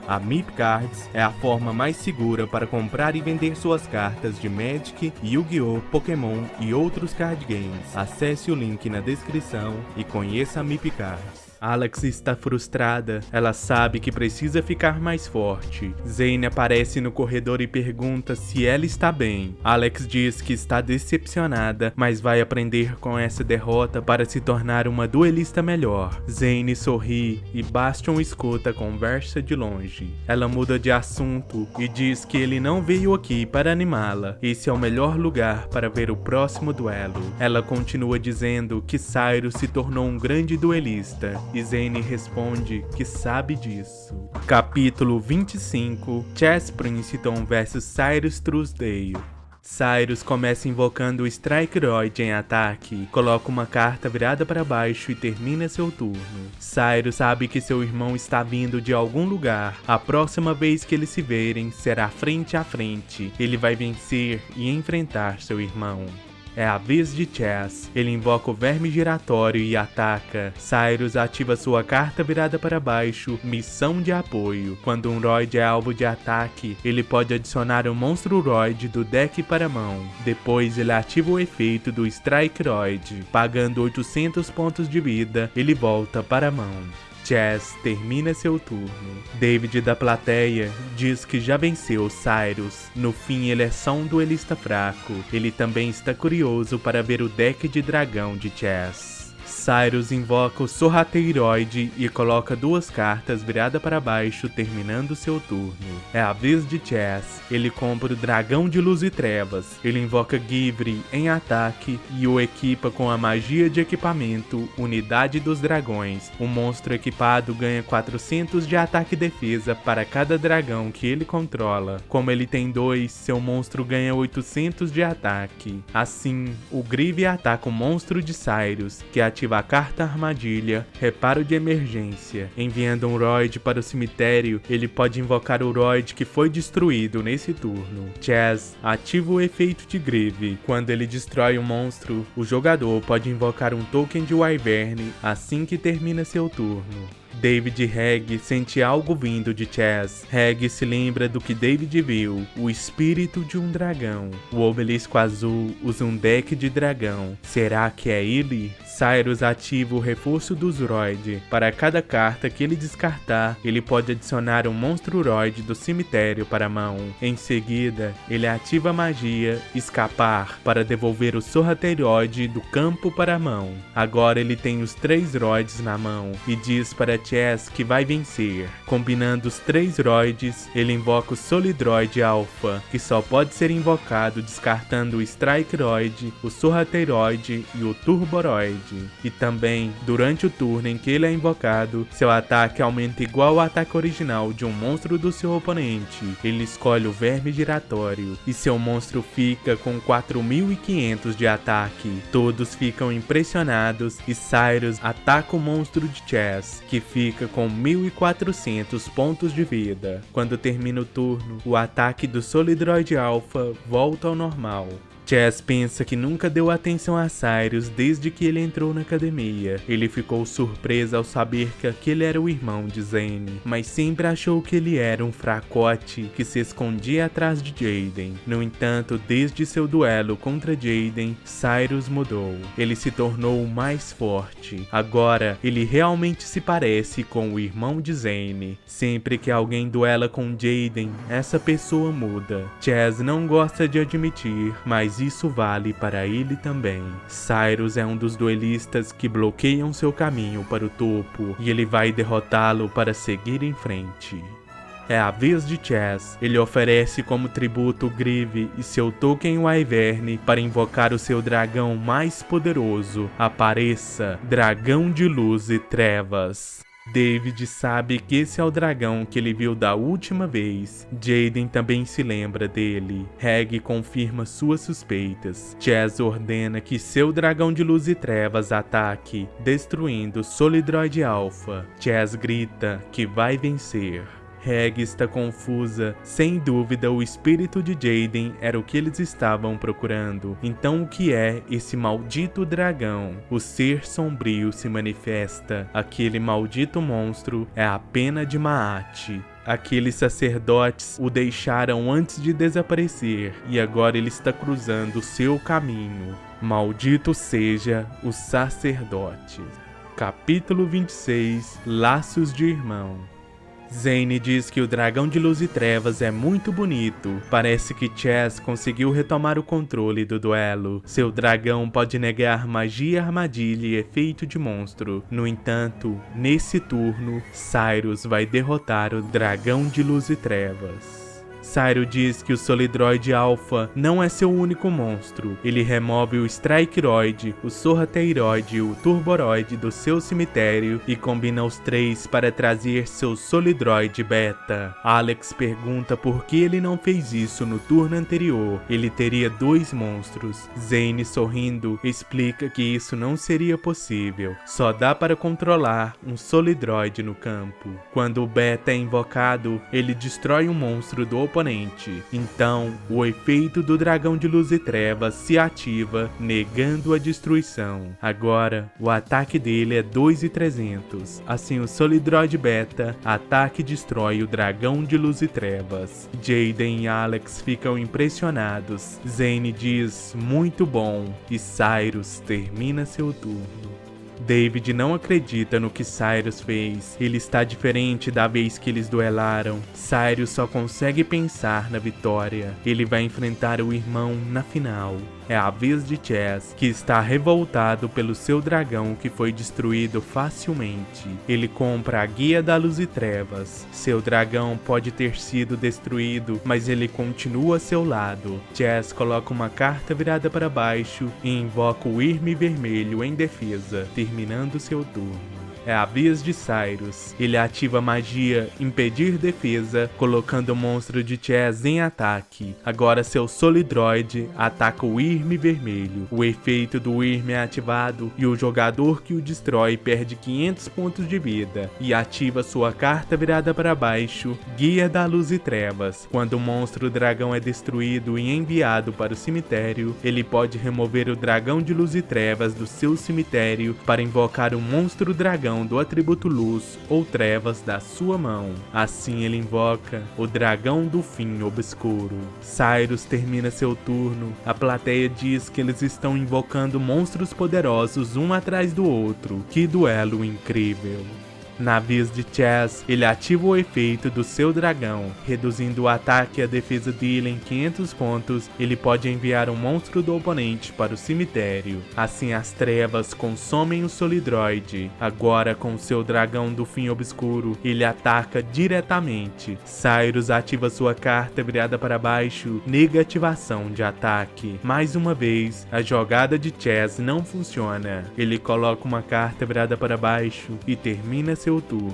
A Mip Cards é a forma mais segura para comprar e vender suas cartas de Magic, Yu-Gi-Oh!, Pokémon e outros card games. Acesse o link na descrição e conheça a Mip Cards. Alex está frustrada, ela sabe que precisa ficar mais forte. Zane aparece no corredor e pergunta se ela está bem. Alex diz que está decepcionada, mas vai aprender com essa derrota para se tornar uma duelista melhor. Zane sorri e Bastion escuta a conversa de longe. Ela muda de assunto e diz que ele não veio aqui para animá-la. Esse é o melhor lugar para ver o próximo duelo. Ela continua dizendo que Cyrus se tornou um grande duelista. E Zane responde que sabe disso. Capítulo 25: Chess Princeton vs Cyrus Truesdale. Cyrus começa invocando o Strikeroid em ataque, coloca uma carta virada para baixo e termina seu turno. Cyrus sabe que seu irmão está vindo de algum lugar. A próxima vez que eles se verem será frente a frente. Ele vai vencer e enfrentar seu irmão. É a vez de Chess. Ele invoca o verme giratório e ataca. Cyrus ativa sua carta virada para baixo, missão de apoio. Quando um Roid é alvo de ataque, ele pode adicionar um monstro Roid do deck para a mão. Depois ele ativa o efeito do Strike Roid. Pagando 800 pontos de vida, ele volta para a mão. Chess termina seu turno. David da plateia diz que já venceu Cyrus. No fim ele é só um duelista fraco. Ele também está curioso para ver o deck de dragão de Chess. Cyrus invoca o Sorrateiroid e coloca duas cartas virada para baixo, terminando seu turno. É a vez de Chess. Ele compra o Dragão de Luz e Trevas. Ele invoca Givri em ataque e o equipa com a magia de equipamento Unidade dos Dragões. O monstro equipado ganha 400 de ataque e defesa para cada dragão que ele controla. Como ele tem 2, seu monstro ganha 800 de ataque. Assim, o Grieve ataca o monstro de Cyrus, que ativa a carta Armadilha, reparo de emergência. Enviando um Roid para o cemitério, ele pode invocar o Roid que foi destruído nesse turno. Chess ativa o efeito de Grieve. Quando ele destrói um monstro, o jogador pode invocar um token de Wyvern assim que termina seu turno. David Reg sente algo vindo de Chess. Reg se lembra do que David viu, o espírito de um dragão. O obelisco azul usa um deck de dragão. Será que é ele? Cyrus ativa o reforço dos Roid. Para cada carta que ele descartar, ele pode adicionar um monstro Roid do cemitério para a mão. Em seguida, ele ativa a magia Escapar para devolver o Sorrateiroid do campo para a mão. Agora ele tem os 3 Roids na mão e diz para Chess que vai vencer. Combinando os 3 Roids, ele invoca o Solidroid Alpha, que só pode ser invocado descartando o Strikeroid, o Sorrateiroid e o Turboroid. E também, durante o turno em que ele é invocado, seu ataque aumenta igual ao ataque original de um monstro do seu oponente. Ele escolhe o verme giratório e seu monstro fica com 4.500 de ataque. Todos ficam impressionados e Cyrus ataca o monstro de Chess, que fica com 1.400 pontos de vida. Quando termina o turno, o ataque do Solidroid Alpha volta ao normal. Chess pensa que nunca deu atenção a Cyrus desde que ele entrou na academia. Ele ficou surpreso ao saber que aquele era o irmão de Zane, mas sempre achou que ele era um fracote que se escondia atrás de Jaden. No entanto, desde seu duelo contra Jaden, Cyrus mudou. Ele se tornou mais forte. Agora, ele realmente se parece com o irmão de Zane. Sempre que alguém duela com Jaden, essa pessoa muda. Chess não gosta de admitir, mas isso vale para ele também. Cyrus é um dos duelistas que bloqueiam seu caminho para o topo e ele vai derrotá-lo para seguir em frente. É a vez de Chess. Ele oferece como tributo Grieve e seu token Wyvern para invocar o seu dragão mais poderoso. Apareça, Dragão de Luz e Trevas. David sabe que esse é o dragão que ele viu da última vez. Jaden também se lembra dele. Reg confirma suas suspeitas. Chess ordena que seu dragão de luz e trevas ataque, destruindo Solidroid Alpha. Chess grita que vai vencer. Reg está confusa. Sem dúvida, o espírito de Jaden era o que eles estavam procurando. Então o que é esse maldito dragão? O ser sombrio se manifesta. Aquele maldito monstro é a pena de Maat. Aqueles sacerdotes o deixaram antes de desaparecer e agora ele está cruzando o seu caminho. Maldito seja os sacerdotes. Capítulo 26. Laços de irmão. Zane diz que o dragão de luz e trevas é muito bonito. Parece que Chaz conseguiu retomar o controle do duelo. Seu dragão pode negar magia, armadilha e efeito de monstro. No entanto, nesse turno, Cyrus vai derrotar o dragão de luz e trevas. Cyrus diz que o Solidroid Alpha não é seu único monstro. Ele remove o Strikeroid, o Sorrateiroid e o Turboroid do seu cemitério e combina os três para trazer seu Solidroid Beta. Alex pergunta por que ele não fez isso no turno anterior. Ele teria 2 monstros. Zane, sorrindo, explica que isso não seria possível. Só dá para controlar um Solidroid no campo. Quando o Beta é invocado, ele destrói um monstro do oponente. Então, o efeito do dragão de luz e trevas se ativa, negando a destruição. Agora, o ataque dele é 2.300. Assim, o Solidroid Beta ataca e destrói o dragão de luz e trevas. Jaden e Alex ficam impressionados. Zane diz, muito bom, e Cyrus termina seu turno. David não acredita no que Cyrus fez. Ele está diferente da vez que eles duelaram. Cyrus só consegue pensar na vitória. Ele vai enfrentar o irmão na final. É a vez de Chaz, que está revoltado pelo seu dragão que foi destruído facilmente. Ele compra a Guia da Luz e Trevas. Seu dragão pode ter sido destruído, mas ele continua a seu lado. Chaz coloca uma carta virada para baixo e invoca o Wyrm Vermelho em defesa, terminando seu turno. É a vez de Cyrus. Ele ativa a magia Impedir Defesa, colocando o monstro de Chaz em ataque. Agora seu Solidroid ataca o Wyrm Vermelho. O efeito do Wyrm é ativado e o jogador que o destrói perde 500 pontos de vida e ativa sua carta virada para baixo, Guia da Luz e Trevas. Quando o monstro dragão é destruído e enviado para o cemitério, ele pode remover o dragão de luz e trevas do seu cemitério para invocar o monstro dragão do atributo luz ou trevas da sua mão. Assim ele invoca o dragão do fim obscuro. Cyrus termina seu turno. A plateia diz que eles estão invocando monstros poderosos um atrás do outro. Que duelo incrível! Na vez de Chaz, ele ativa o efeito do seu dragão, reduzindo o ataque e a defesa dele em 500 pontos. Ele pode enviar um monstro do oponente para o cemitério. Assim as trevas consomem o Solidroid. Agora com seu dragão do fim obscuro, ele ataca diretamente. Cyrus ativa sua carta virada para baixo, negativação de ataque. Mais uma vez, a jogada de Chaz não funciona. Ele coloca uma carta virada para baixo e termina seu turno.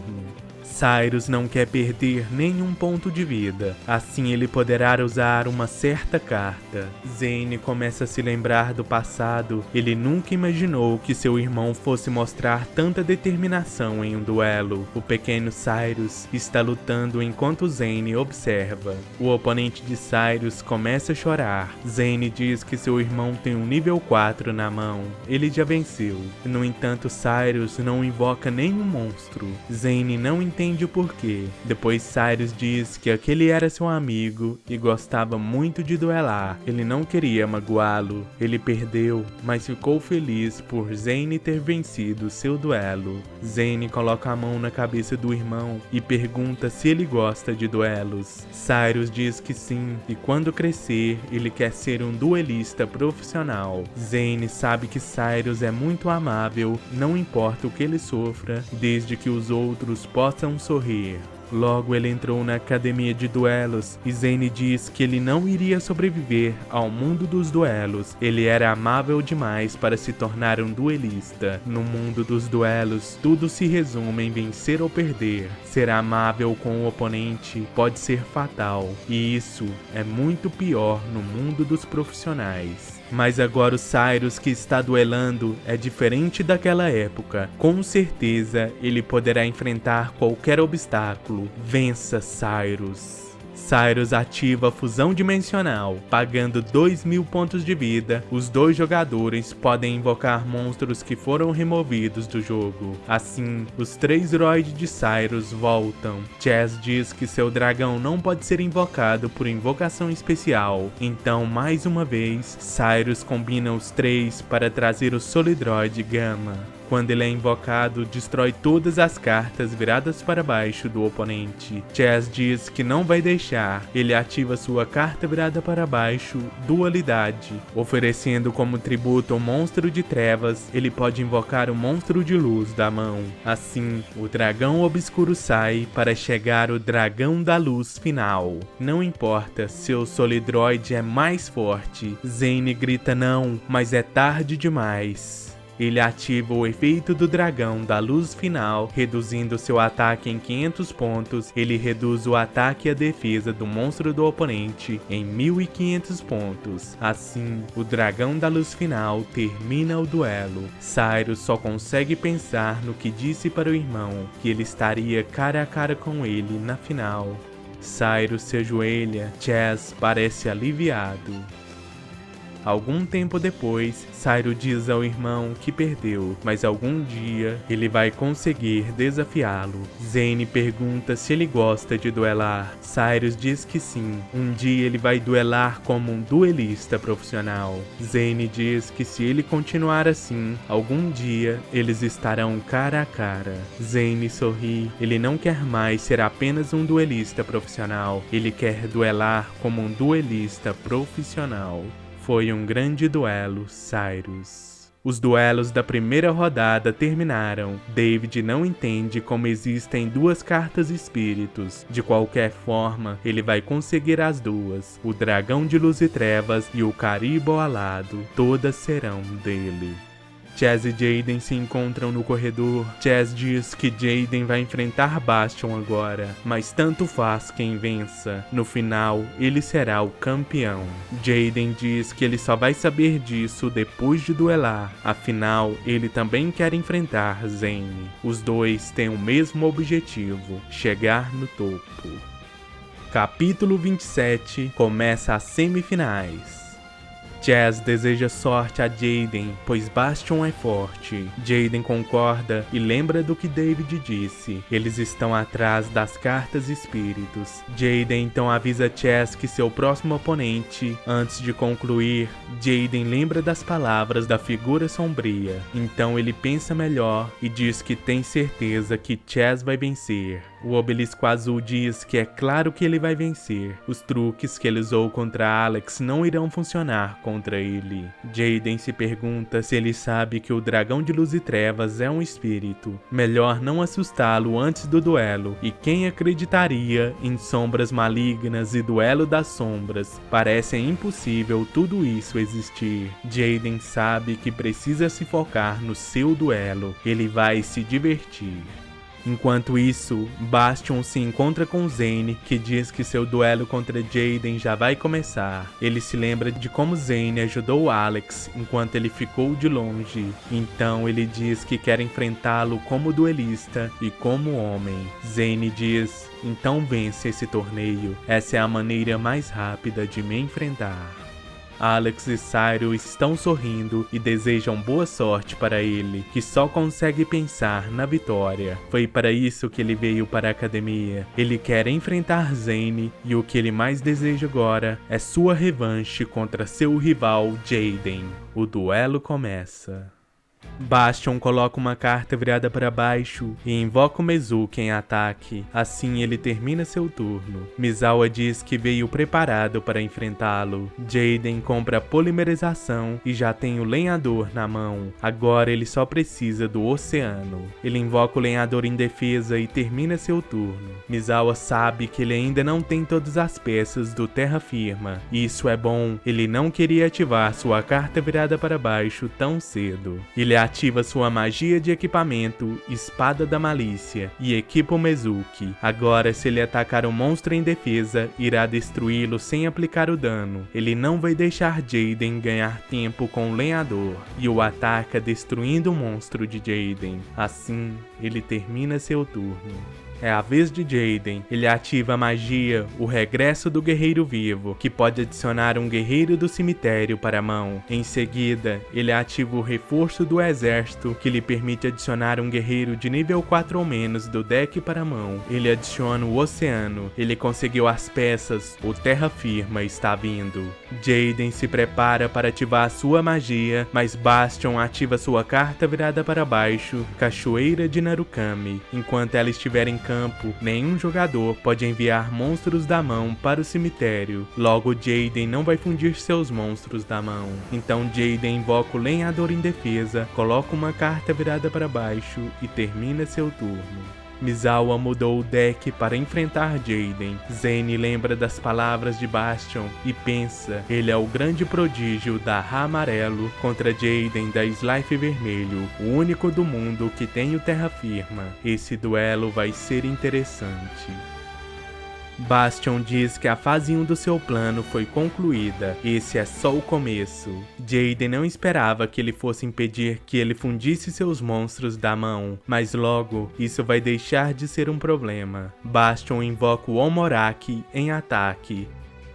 Cyrus não quer perder nenhum ponto de vida, assim ele poderá usar uma certa carta. Zane começa a se lembrar do passado. Ele nunca imaginou que seu irmão fosse mostrar tanta determinação em um duelo. O pequeno Cyrus está lutando enquanto Zane observa. O oponente de Cyrus começa a chorar. Zane diz que seu irmão tem um nível 4 na mão. Ele já venceu. No entanto, Cyrus não invoca nenhum monstro. Zane não entende o porquê. Depois Cyrus diz que aquele era seu amigo e gostava muito de duelar. Ele não queria magoá-lo. Ele perdeu, mas ficou feliz por Zane ter vencido seu duelo. Zane coloca a mão na cabeça do irmão e pergunta se ele gosta de duelos. Cyrus diz que sim, e quando crescer, ele quer ser um duelista profissional. Zane sabe que Cyrus é muito amável, não importa o que ele sofra, desde que os outros possam sorrir. Logo ele entrou na academia de duelos e Zane diz que ele não iria sobreviver ao mundo dos duelos. Ele era amável demais para se tornar um duelista. No mundo dos duelos, tudo se resume em vencer ou perder. Ser amável com o oponente pode ser fatal, e isso é muito pior no mundo dos profissionais. Mas agora o Cyrus que está duelando é diferente daquela época. Com certeza ele poderá enfrentar qualquer obstáculo. Vença, Cyrus! Cyrus ativa a fusão dimensional. Pagando 2.000 pontos de vida, os 2 jogadores podem invocar monstros que foram removidos do jogo. Assim, os 3 droids de Cyrus voltam. Chaz diz que seu dragão não pode ser invocado por invocação especial. Então, mais uma vez, Cyrus combina os 3 para trazer o Solidroid Gamma. Quando ele é invocado, destrói todas as cartas viradas para baixo do oponente. Chaz diz que não vai deixar. Ele ativa sua carta virada para baixo, Dualidade. Oferecendo como tributo o monstro de trevas, ele pode invocar o monstro de luz da mão. Assim, o dragão obscuro sai para chegar o dragão da luz final. Não importa se o Solidroid é mais forte, Zane grita não, mas é tarde demais. Ele ativa o efeito do dragão da luz final, reduzindo seu ataque em 500 pontos. Ele reduz o ataque e a defesa do monstro do oponente em 1.500 pontos. Assim, o dragão da luz final termina o duelo. Cyrus só consegue pensar no que disse para o irmão, que ele estaria cara a cara com ele na final. Cyrus se ajoelha, Chaz parece aliviado. Algum tempo depois, Cyrus diz ao irmão que perdeu, mas algum dia ele vai conseguir desafiá-lo. Zane pergunta se ele gosta de duelar. Cyrus diz que sim, um dia ele vai duelar como um duelista profissional. Zane diz que se ele continuar assim, algum dia eles estarão cara a cara. Zane sorri, ele não quer mais ser apenas um duelista profissional, ele quer duelar como um duelista profissional. Foi um grande duelo, Cyrus. Os duelos da primeira rodada terminaram. David não entende como existem 2 cartas espíritos. De qualquer forma, ele vai conseguir as 2. O dragão de luz e trevas e o Caribo alado. Todas serão dele. Chaz e Jaden se encontram no corredor. Chaz diz que Jaden vai enfrentar Bastion agora, mas tanto faz quem vença. No final, ele será o campeão. Jaden diz que ele só vai saber disso depois de duelar. Afinal, ele também quer enfrentar Zane. Os dois têm o mesmo objetivo: chegar no topo. Capítulo 27 começa as semifinais. Chaz deseja sorte a Jaden, pois Bastion é forte. Jaden concorda e lembra do que David disse. Eles estão atrás das cartas espíritos. Jaden então avisa Chaz que seu próximo oponente. Antes de concluir, Jaden lembra das palavras da figura sombria. Então ele pensa melhor e diz que tem certeza que Chaz vai vencer. O obelisco azul diz que é claro que ele vai vencer. Os truques que ele usou contra Alex não irão funcionar contra ele. Jaden se pergunta se ele sabe que o dragão de luz e trevas é um espírito. Melhor não assustá-lo antes do duelo. E quem acreditaria em sombras malignas e duelo das sombras? Parece impossível tudo isso existir. Jaden sabe que precisa se focar no seu duelo. Ele vai se divertir. Enquanto isso, Bastion se encontra com Zane, que diz que seu duelo contra Jaden já vai começar. Ele se lembra de como Zane ajudou Alex enquanto ele ficou de longe. Então ele diz que quer enfrentá-lo como duelista e como homem. Zane diz: então vence esse torneio. Essa é a maneira mais rápida de me enfrentar. Alex e Cyrus estão sorrindo e desejam boa sorte para ele, que só consegue pensar na vitória. Foi para isso que ele veio para a academia. Ele quer enfrentar Zane e o que ele mais deseja agora é sua revanche contra seu rival Jaden. O duelo começa. Bastion coloca uma carta virada para baixo e invoca o Mezuki em ataque. Assim ele termina seu turno. Misawa diz que veio preparado para enfrentá-lo. Jaden compra a polimerização e já tem o lenhador na mão. Agora ele só precisa do oceano. Ele invoca o lenhador em defesa e termina seu turno. Misawa sabe que ele ainda não tem todas as peças do Terra Firma. Isso é bom, ele não queria ativar sua carta virada para baixo tão cedo. Ele ativa sua magia de equipamento, Espada da Malícia, e equipa o Mezuki. Agora, se ele atacar um monstro em defesa, irá destruí-lo sem aplicar o dano. Ele não vai deixar Jaden ganhar tempo com o lenhador, e o ataca destruindo o monstro de Jaden. Assim, ele termina seu turno. É a vez de Jaden. Ele ativa a magia, o regresso do guerreiro vivo, que pode adicionar um guerreiro do cemitério para a mão. Em seguida, ele ativa o reforço do exército, que lhe permite adicionar um guerreiro de nível 4 ou menos do deck para a mão. Ele adiciona o oceano. Ele conseguiu as peças, o terra firma está vindo. Jaden se prepara para ativar sua magia, mas Bastion ativa sua carta virada para baixo, Cachoeira de Narukami. Enquanto ela estiver em campo, nenhum jogador pode enviar monstros da mão para o cemitério. Logo, Jaden não vai fundir seus monstros da mão. Então Jaden invoca o lenhador em defesa, coloca uma carta virada para baixo e termina seu turno. Misawa mudou o deck para enfrentar Jaden. Zane lembra das palavras de Bastion e pensa, ele é o grande prodígio da Ra amarelo contra Jaden da Slife vermelho, o único do mundo que tem o terra firma. Esse duelo vai ser interessante. Bastion diz que a fase 1 do seu plano foi concluída, esse é só o começo. Jaden não esperava que ele fosse impedir que ele fundisse seus monstros da mão, mas logo isso vai deixar de ser um problema. Bastion invoca o Omoraki em ataque.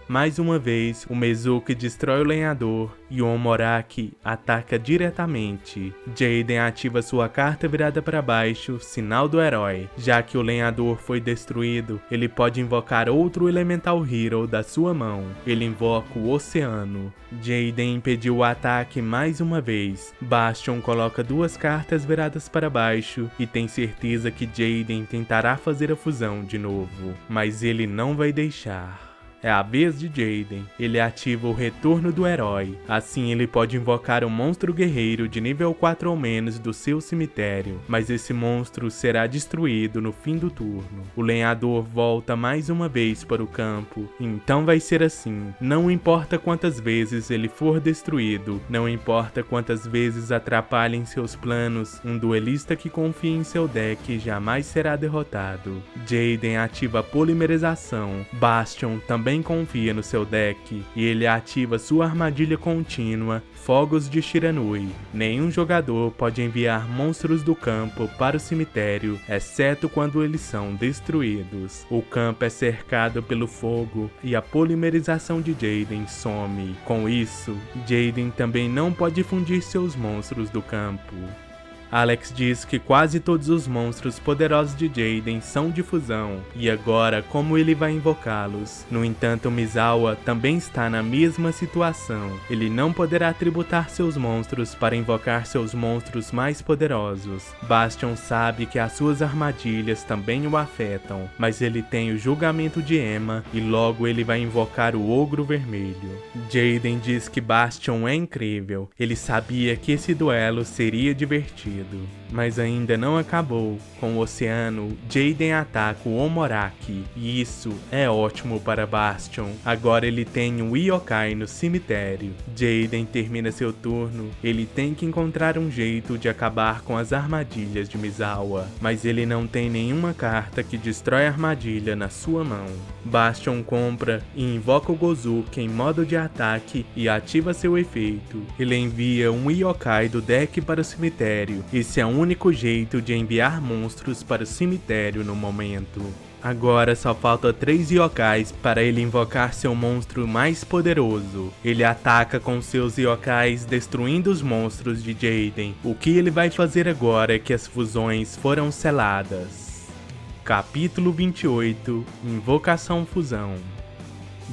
Mais uma vez, o Mezuki destrói o lenhador e o Omoraki ataca diretamente. Jaden ativa sua carta virada para baixo, sinal do herói. Já que o lenhador foi destruído, ele pode invocar outro Elemental Hero da sua mão. Ele invoca o Oceano. Jaden impediu o ataque mais uma vez. Bastion coloca duas cartas viradas para baixo e tem certeza que Jaden tentará fazer a fusão de novo, mas ele não vai deixar. É a vez de Jaden. Ele ativa o retorno do herói. Assim ele pode invocar um monstro guerreiro de nível 4 ou menos do seu cemitério, mas esse monstro será destruído no fim do turno. O lenhador volta mais uma vez para o campo. Então vai ser assim. Não importa quantas vezes ele for destruído, não importa quantas vezes atrapalhem seus planos, um duelista que confia em seu deck jamais será derrotado. Jaden ativa a polimerização. Bastion também confia no seu deck e ele ativa sua armadilha contínua, Fogos de Shiranui. Nenhum jogador pode enviar monstros do campo para o cemitério, exceto quando eles são destruídos. O campo é cercado pelo fogo e a polimerização de Jaden some. Com isso, Jaden também não pode fundir seus monstros do campo. Alex diz que quase todos os monstros poderosos de Jaden são de fusão, e agora como ele vai invocá-los? No entanto, Misawa também está na mesma situação. Ele não poderá tributar seus monstros para invocar seus monstros mais poderosos. Bastion sabe que as suas armadilhas também o afetam, mas ele tem o julgamento de Emma e logo ele vai invocar o Ogro Vermelho. Jaden diz que Bastion é incrível. Ele sabia que esse duelo seria divertido. Mas ainda não acabou. Com o Oceano, Jaden ataca o Omoraki, e isso é ótimo para Bastion. Agora ele tem um Yokai no cemitério. Jaden termina seu turno. Ele tem que encontrar um jeito de acabar com as armadilhas de Misawa, mas ele não tem nenhuma carta que destrói a armadilha na sua mão. Bastion compra e invoca o Gozuki em modo de ataque e ativa seu efeito. Ele envia um Yokai do deck para o cemitério. Esse é o único jeito de enviar monstros para o cemitério no momento. Agora só falta 3 yokais para ele invocar seu monstro mais poderoso. Ele ataca com seus yokais, destruindo os monstros de Jaden. O que ele vai fazer agora é que as fusões foram seladas. Capítulo 28 – Invocação Fusão.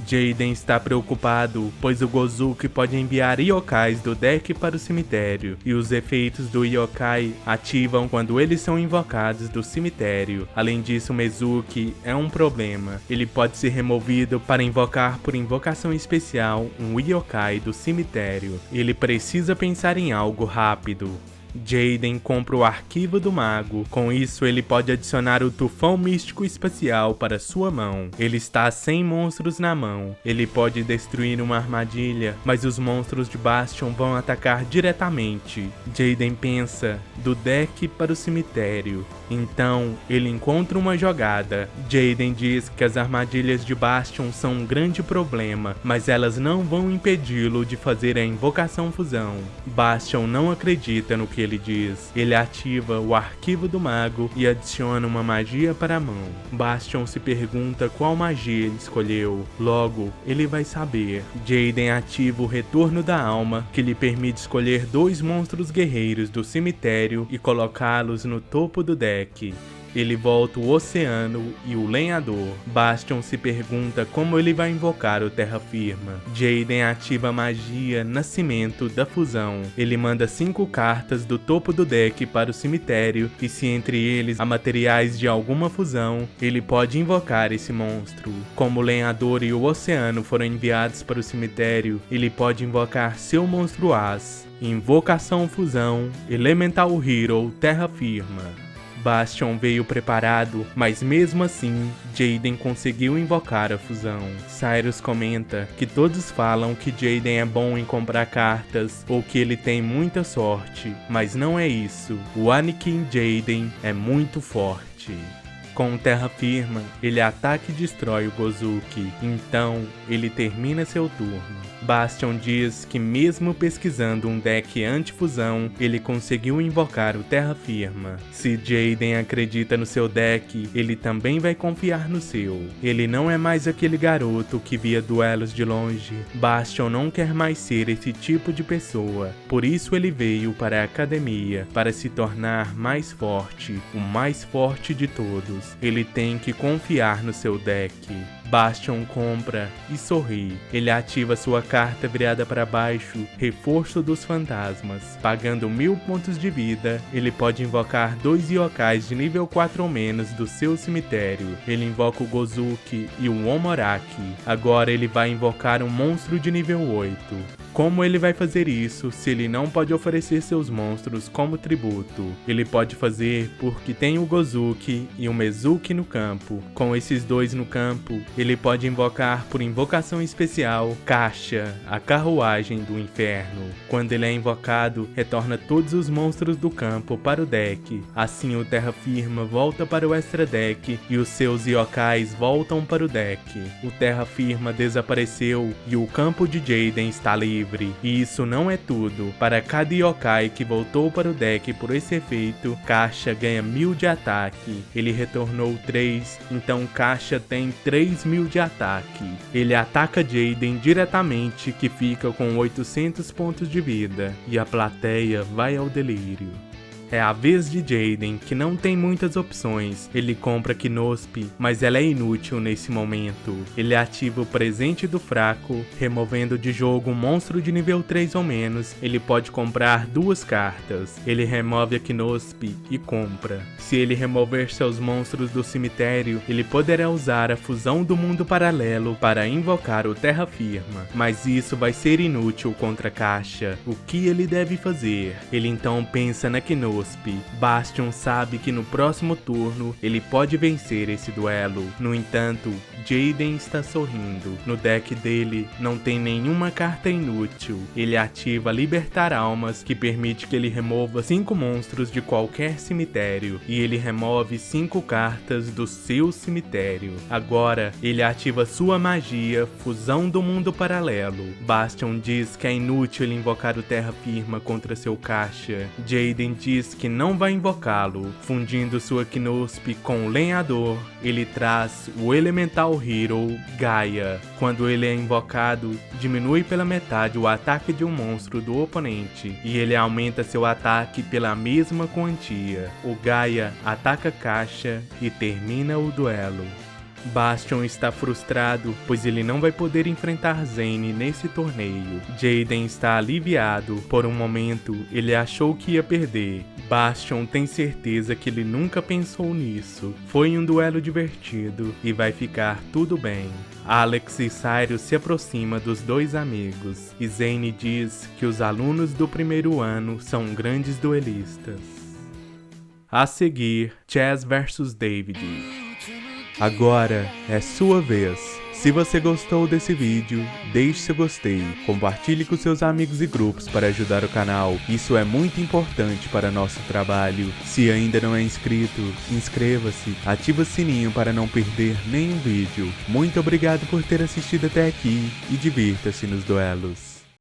Jaden está preocupado, pois o Gozuki pode enviar yokais do deck para o cemitério, e os efeitos do yokai ativam quando eles são invocados do cemitério. Além disso, o Mezuki é um problema. Ele pode ser removido para invocar por invocação especial um yokai do cemitério. Ele precisa pensar em algo rápido. Jaden compra o arquivo do mago. Com isso, ele pode adicionar o tufão místico espacial para sua mão. Ele está sem monstros na mão. Ele pode destruir uma armadilha, mas os monstros de Bastion vão atacar diretamente. Jaden pensa, do deck para o cemitério. Então, ele encontra uma jogada. Jaden diz que as armadilhas de Bastion são um grande problema, mas elas não vão impedi-lo de fazer a invocação fusão. Bastion não acredita no que que ele diz. Ele ativa o arquivo do mago e adiciona uma magia para a mão. Bastion se pergunta qual magia ele escolheu. Logo, ele vai saber. Jaden ativa o retorno da alma, que lhe permite escolher 2 monstros guerreiros do cemitério e colocá-los no topo do deck. Ele volta o Oceano e o Lenhador. Bastion se pergunta como ele vai invocar o Terra Firma. Jaden ativa a magia Nascimento da Fusão. Ele manda 5 cartas do topo do deck para o cemitério e se entre eles há materiais de alguma fusão, ele pode invocar esse monstro. Como o Lenhador e o Oceano foram enviados para o cemitério, ele pode invocar seu monstro As. Invocação Fusão, Elemental Hero Terra Firma. Bastion veio preparado, mas mesmo assim, Jaden conseguiu invocar a fusão. Cyrus comenta que todos falam que Jaden é bom em comprar cartas ou que ele tem muita sorte, mas não é isso. O Anakin Jaden é muito forte. Com Terra Firma, ele ataca e destrói o Gozuki, então ele termina seu turno. Bastion diz que mesmo pesquisando um deck anti-fusão, ele conseguiu invocar o Terra Firma. Se Jaden acredita no seu deck, ele também vai confiar no seu. Ele não é mais aquele garoto que via duelos de longe. Bastion não quer mais ser esse tipo de pessoa, por isso ele veio para a academia, para se tornar mais forte, o mais forte de todos. Ele tem que confiar no seu deck. Bastion compra e sorri. Ele ativa sua carta virada para baixo, Reforço dos Fantasmas. Pagando 1000 pontos de vida, ele pode invocar 2 yokais de nível 4 ou menos do seu cemitério. Ele invoca o Gozuki e o Omoraki. Agora ele vai invocar um monstro de nível 8. Como ele vai fazer isso se ele não pode oferecer seus monstros como tributo? Ele pode fazer porque tem o Gozuki e o Mezuki no campo. Com esses 2 no campo, ele pode invocar por invocação especial Caixa, a carruagem do inferno. Quando ele é invocado, retorna todos os monstros do campo para o deck. Assim o Terra Firma volta para o extra deck e os seus yokais voltam para o deck. O Terra Firma desapareceu e o campo de Jaden está livre. E isso não é tudo. Para cada yokai que voltou para o deck por esse efeito, Caixa ganha 1000 de ataque. Ele retornou 3, então Caixa tem 3000 de ataque. Ele ataca Jaden diretamente, que fica com 800 pontos de vida, e a plateia vai ao delírio. É a vez de Jaden, que não tem muitas opções. Ele compra Knospe, mas ela é inútil nesse momento. Ele ativa o presente do fraco, removendo de jogo um monstro de nível 3 ou menos. Ele pode comprar 2 cartas. Ele remove a Knospe e compra. Se ele remover seus monstros do cemitério, ele poderá usar a fusão do mundo paralelo para invocar o Terra Firma. Mas isso vai ser inútil contra Caixa. O que ele deve fazer? Ele então pensa na Knospe. Bastion sabe que no próximo turno ele pode vencer esse duelo. No entanto, Jaden está sorrindo. No deck dele não tem nenhuma carta inútil. Ele ativa Libertar Almas, que permite que ele remova 5 monstros de qualquer cemitério. E ele remove 5 cartas do seu cemitério. Agora, ele ativa sua magia Fusão do Mundo Paralelo. Bastion diz que é inútil ele invocar o Terra Firma contra seu Caixa. Jaden diz que não vai invocá-lo. Fundindo sua Knospe com o Lenhador, ele traz o Elemental Hero Gaia. Quando ele é invocado, diminui pela metade o ataque de um monstro do oponente, e ele aumenta seu ataque pela mesma quantia. O Gaia ataca Caixa e termina o duelo. Bastion está frustrado, pois ele não vai poder enfrentar Zane nesse torneio. Jaden está aliviado. Por um momento, ele achou que ia perder. Bastion tem certeza que ele nunca pensou nisso. Foi um duelo divertido e vai ficar tudo bem. Alex e Cyrus se aproximam dos 2 amigos, e Zane diz que os alunos do primeiro ano são grandes duelistas. A seguir, Chaz vs David. Agora é sua vez. Se você gostou desse vídeo, deixe seu gostei, compartilhe com seus amigos e grupos para ajudar o canal. Isso é muito importante para nosso trabalho. Se ainda não é inscrito, inscreva-se, ative o sininho para não perder nenhum vídeo. Muito obrigado por ter assistido até aqui e divirta-se nos duelos.